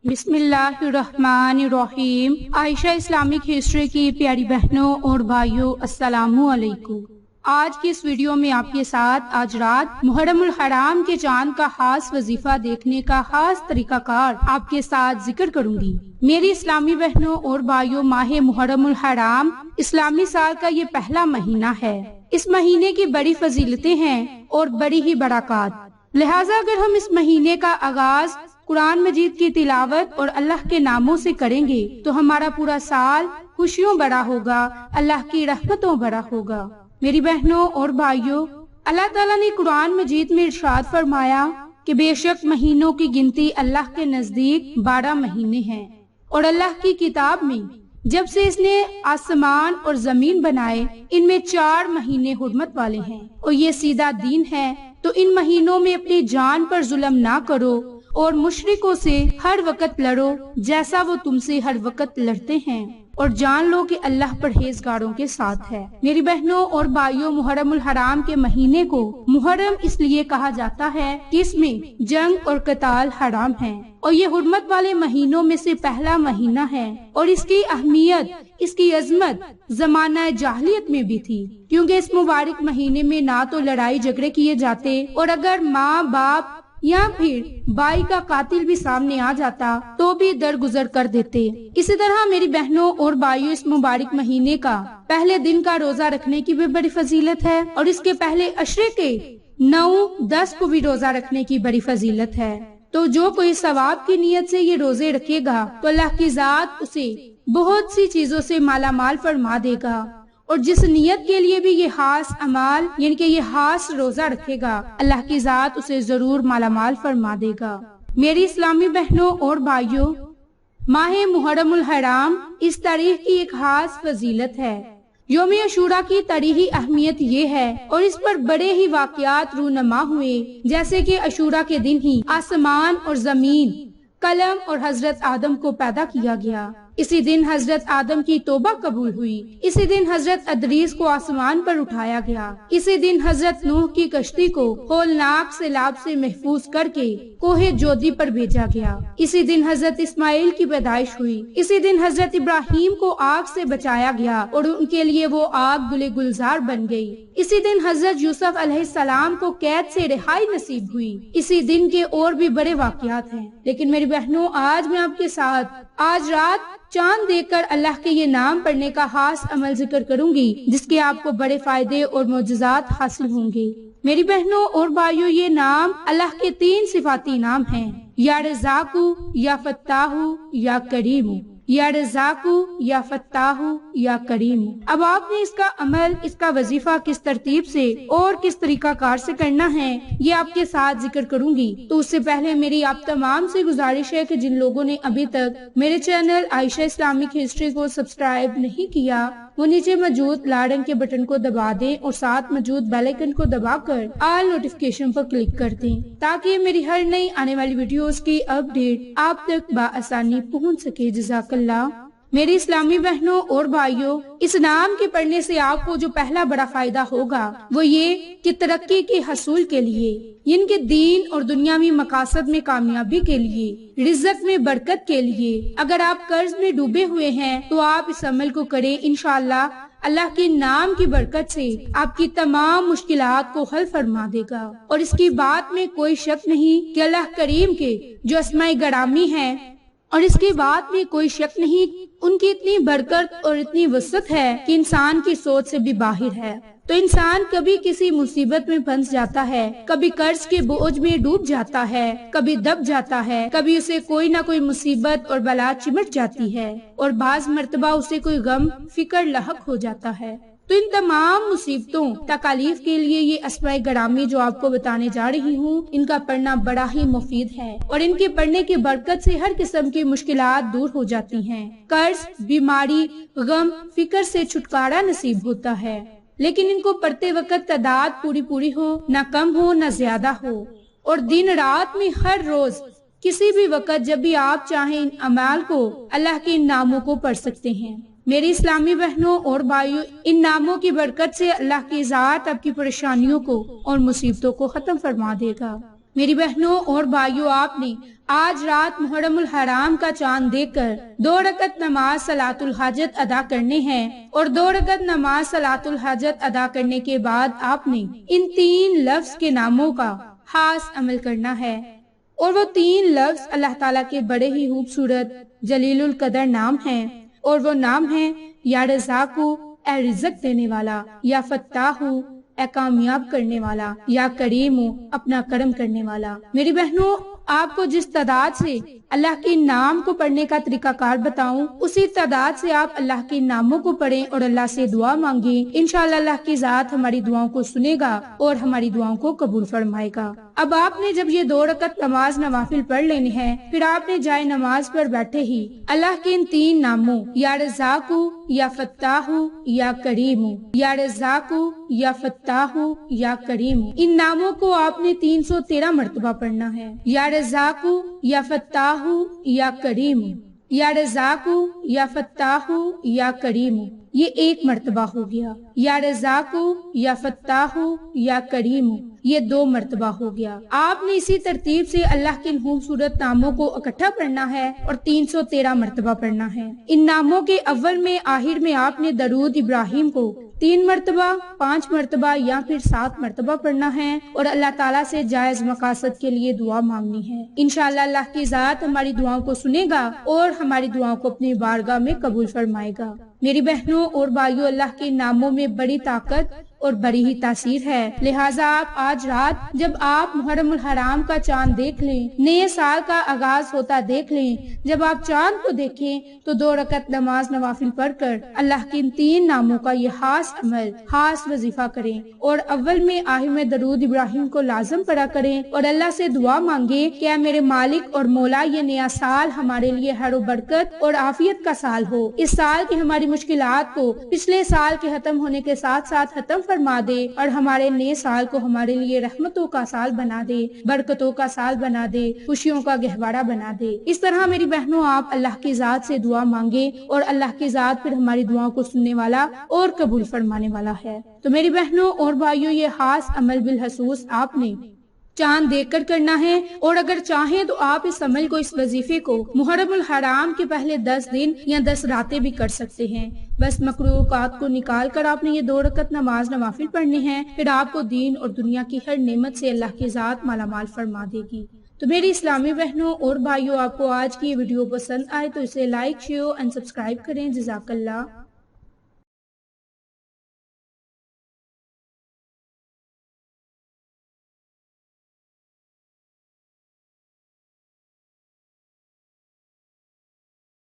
بسم اللہ الرحمن الرحیم۔ عائشہ اسلامک ہسٹری کی پیاری بہنوں اور بھائیوں، السلام علیکم۔ آج کی اس ویڈیو میں آپ کے ساتھ آج رات محرم الحرام کے چاند کا خاص وظیفہ دیکھنے کا خاص طریقہ کار آپ کے ساتھ ذکر کروں گی۔ میری اسلامی بہنوں اور بھائیوں، ماہ محرم الحرام اسلامی سال کا یہ پہلا مہینہ ہے۔ اس مہینے کی بڑی فضیلتیں ہیں اور بڑی ہی برکات، لہٰذا اگر ہم اس مہینے کا آغاز قرآن مجید کی تلاوت اور اللہ کے ناموں سے کریں گے تو ہمارا پورا سال خوشیوں بڑا ہوگا، اللہ کی رحمتوں بڑا ہوگا۔ میری بہنوں اور بھائیوں، اللہ تعالیٰ نے قرآن مجید میں ارشاد فرمایا کہ بے شک مہینوں کی گنتی اللہ کے نزدیک 12 مہینے ہیں، اور اللہ کی کتاب میں جب سے اس نے آسمان اور زمین بنائے ان میں 4 مہینے حرمت والے ہیں، اور یہ سیدھا دین ہے۔ تو ان مہینوں میں اپنی جان پر ظلم نہ کرو اور مشرکوں سے ہر وقت لڑو جیسا وہ تم سے ہر وقت لڑتے ہیں، اور جان لو کہ اللہ پرہیزگاروں کے ساتھ ہے۔ میری بہنوں اور بھائیوں، محرم الحرام کے مہینے کو محرم اس لیے کہا جاتا ہے کہ اس میں جنگ اور قتال حرام ہیں، اور یہ حرمت والے مہینوں میں سے پہلا مہینہ ہے، اور اس کی اہمیت، اس کی عظمت زمانہ جاہلیت میں بھی تھی، کیونکہ اس مبارک مہینے میں نہ تو لڑائی جھگڑے کیے جاتے، اور اگر ماں باپ یا پھر بائی کا قاتل بھی سامنے آ جاتا تو بھی درگزر کر دیتے۔ اسی طرح میری بہنوں اور بھائیوں، اس مبارک مہینے کا پہلے دن کا روزہ رکھنے کی بھی بڑی فضیلت ہے، اور اس کے پہلے عشرے کے 9، 10 کو بھی روزہ رکھنے کی بڑی فضیلت ہے۔ تو جو کوئی ثواب کی نیت سے یہ روزے رکھے گا تو اللہ کی ذات اسے بہت سی چیزوں سے مالا مال فرما دے گا، اور جس نیت کے لیے بھی یہ خاص عمال یعنی کہ یہ خاص روزہ رکھے گا، اللہ کی ذات اسے ضرور مالا مال فرما دے گا۔ میری اسلامی بہنوں اور بھائیوں، ماہ محرم الحرام اس تاریخ کی ایک خاص فضیلت ہے۔ یوم عاشوراء کی تاریخی اہمیت یہ ہے، اور اس پر بڑے ہی واقعات رونما ہوئے، جیسے کہ عاشوراء کے دن ہی آسمان اور زمین، قلم اور حضرت آدم کو پیدا کیا گیا۔ اسی دن حضرت آدم کی توبہ قبول ہوئی۔ اسی دن حضرت ادریس کو آسمان پر اٹھایا گیا۔ اسی دن حضرت نوح کی کشتی کو ہولناک سیلاب سے محفوظ کر کے کوہ جودی پر بھیجا گیا۔ اسی دن حضرت اسماعیل کی پیدائش ہوئی۔ اسی دن حضرت ابراہیم کو آگ سے بچایا گیا اور ان کے لیے وہ آگ گلے گلزار بن گئی۔ اسی دن حضرت یوسف علیہ السلام کو قید سے رہائی نصیب ہوئی۔ اسی دن کے اور بھی بڑے واقعات ہیں، لیکن میری بہنوں، آج میں آپ کے ساتھ آج رات چاند دیکھ کر اللہ کے یہ نام پڑھنے کا خاص عمل ذکر کروں گی، جس کے آپ کو بڑے فائدے اور معجزات حاصل ہوں گے۔ میری بہنوں اور بھائیوں، یہ نام اللہ کے 3 صفاتی نام ہیں، یا رزاق، یا فتاح، یا کریم۔ یا رزاق، یا فتاح، یا کریم۔ اب آپ نے اس کا عمل، اس کا وظیفہ کس ترتیب سے اور کس طریقہ کار سے کرنا ہے، یہ آپ کے ساتھ ذکر کروں گی۔ تو اس سے پہلے میری آپ تمام سے گزارش ہے کہ جن لوگوں نے ابھی تک میرے چینل عائشہ اسلامک ہسٹری کو سبسکرائب نہیں کیا، وہ نیچے موجود لال رنگ کے بٹن کو دبا دیں اور ساتھ موجود بیل آئیکن کو دبا کر آل نوٹیفیکیشن پر کلک کر دیں، تاکہ میری ہر نئی آنے والی ویڈیوز کی اپڈیٹ آپ تک بآسانی پہنچ سکے۔ جزاک اللہ۔ میری اسلامی بہنوں اور بھائیوں، اس نام کے پڑھنے سے آپ کو جو پہلا بڑا فائدہ ہوگا وہ یہ کہ ترقی کے حصول کے لیے، ان کے دین اور دنیاوی مقاصد میں کامیابی کے لیے، رزق میں برکت کے لیے، اگر آپ قرض میں ڈوبے ہوئے ہیں تو آپ اس عمل کو کریں، انشاءاللہ اللہ کے نام کی برکت سے آپ کی تمام مشکلات کو حل فرما دے گا۔ اور اس کی بات میں کوئی شک نہیں کہ اللہ کریم کے جو اسماء گرامی ہیں، اور اس کی بات میں کوئی شک نہیں ان کی اتنی برکت اور اتنی وسعت ہے کہ انسان کی سوچ سے بھی باہر ہے۔ تو انسان کبھی کسی مصیبت میں پھنس جاتا ہے، کبھی قرض کے بوجھ میں ڈوب جاتا ہے، کبھی دب جاتا ہے، کبھی اسے کوئی نہ کوئی مصیبت اور بلا چمٹ جاتی ہے، اور بعض مرتبہ اسے کوئی غم فکر لاحق ہو جاتا ہے۔ تو ان تمام مصیبتوں، تکالیف کے لیے یہ اسماء گرامی جو آپ کو بتانے جا رہی ہوں، ان کا پڑھنا بڑا ہی مفید ہے، اور ان کے پڑھنے کی برکت سے ہر قسم کی مشکلات دور ہو جاتی ہیں۔ قرض، بیماری، غم، فکر سے چھٹکارا نصیب ہوتا ہے، لیکن ان کو پڑھتے وقت تعداد پوری ہو، نہ کم ہو نہ زیادہ ہو، اور دن رات میں ہر روز کسی بھی وقت جب بھی آپ چاہیں ان اعمال کو، اللہ کے ان ناموں کو پڑھ سکتے ہیں۔ میری اسلامی بہنوں اور بھائیوں، ان ناموں کی برکت سے اللہ کی ذات آپ کی پریشانیوں کو اور مصیبتوں کو ختم فرما دے گا۔ میری بہنوں اور بھائیوں، آپ نے آج رات محرم الحرام کا چاند دیکھ کر 2 رکعت نماز صلاۃ الحاجت ادا کرنے ہیں، اور 2 رکعت نماز صلاۃ الحاجت ادا کرنے کے بعد آپ نے ان 3 لفظ کے ناموں کا خاص عمل کرنا ہے، اور وہ 3 لفظ اللہ تعالیٰ کے بڑے ہی خوبصورت جلیل القدر نام ہیں، اور وہ نام ہیں یا رزاقو، اے رزق دینے والا، یا فتاحو، اے کامیاب کرنے والا، یا کریمو، اپنا کرم کرنے والا۔ میری بہنوں، آپ کو جس تعداد سے اللہ کے نام کو پڑھنے کا طریقہ کار بتاؤں، اسی تعداد سے آپ اللہ کے ناموں کو پڑھیں اور اللہ سے دعا مانگیں۔ انشاءاللہ اللہ کی ذات ہماری دعاؤں کو سنے گا اور ہماری دعاؤں کو قبول فرمائے گا۔ اب آپ نے جب یہ 2 رکعت نماز نوافل پڑھ لینے ہیں، پھر آپ نے جائے نماز پر بیٹھے ہی اللہ کے ان 3 ناموں یا رزاقو، یا فتاحو، یا کریمو، یا رزاقو، یا فتاحو، یا کریمو، ان ناموں کو آپ نے 313 مرتبہ پڑھنا ہے۔ یا رزاقو، یا فتاحو، یا کریمو، یا رزاقو، یا فتاحو، یا کریمو، یہ 1 مرتبہ ہو گیا۔ یا رزاقو، یا فتاحو، یا کریمو، یہ 2 مرتبہ ہو گیا۔ آپ نے اسی ترتیب سے اللہ کے خوبصورت ناموں کو اکٹھا پڑھنا ہے اور 313 مرتبہ پڑھنا ہے۔ ان ناموں کے اول میں آخر میں آپ نے درود ابراہیم کو 3 مرتبہ، 5 مرتبہ یا پھر 7 مرتبہ پڑھنا ہے، اور اللہ تعالیٰ سے جائز مقاصد کے لیے دعا مانگنی ہے۔ انشاءاللہ اللہ کی ذات ہماری دعاؤں کو سنے گا اور ہماری دعاؤں کو اپنی بارگاہ میں قبول فرمائے گا۔ میری بہنوں اور بھائیوں، اللہ کے ناموں میں بڑی طاقت اور بڑی ہی تاثیر ہے، لہٰذا آپ آج رات جب آپ محرم الحرام کا چاند دیکھ لیں، نئے سال کا آغاز ہوتا دیکھ لیں، جب آپ چاند کو دیکھیں تو 2 رکعت نماز نوافل پڑھ کر اللہ کے ان 3 ناموں کا یہ خاص عمل، خاص وظیفہ کریں، اور اول میں آخر میں درود ابراہیم کو لازم پڑھا کریں اور اللہ سے دعا مانگیں کہ اے میرے مالک اور مولا، یہ نیا سال ہمارے لیے خیر و برکت اور عافیت کا سال ہو۔ اس سال کی ہماری مشکلات کو پچھلے سال کے ختم ہونے کے ساتھ ساتھ ختم فرما دے، اور ہمارے نئے سال کو ہمارے لیے رحمتوں کا سال بنا دے، برکتوں کا سال بنا دے، خوشیوں کا گہوارہ بنا دے۔ اس طرح میری بہنوں، آپ اللہ کی ذات سے دعا مانگیں اور اللہ کی ذات پھر ہماری دعاؤں کو سننے والا اور قبول فرمانے والا ہے۔ تو میری بہنوں اور بھائیوں، یہ خاص عمل بالخصوص آپ نے چاند دیکھ کر کرنا ہے، اور اگر چاہیں تو آپ اس عمل کو، اس وظیفے کو محرم الحرام کے پہلے 10 دن یا 10 راتیں بھی کر سکتے ہیں۔ بس مکروہ اوقات کو نکال کر آپ نے یہ 2 رکعت نماز نوافل پڑھنے ہیں، پھر آپ کو دین اور دنیا کی ہر نعمت سے اللہ کی ذات مالا مال فرما دے گی۔ تو میری اسلامی بہنوں اور بھائیوں، آپ کو آج کی یہ ویڈیو پسند آئے تو اسے لائک، شیئر اور سبسکرائب کریں۔ جزاک اللہ۔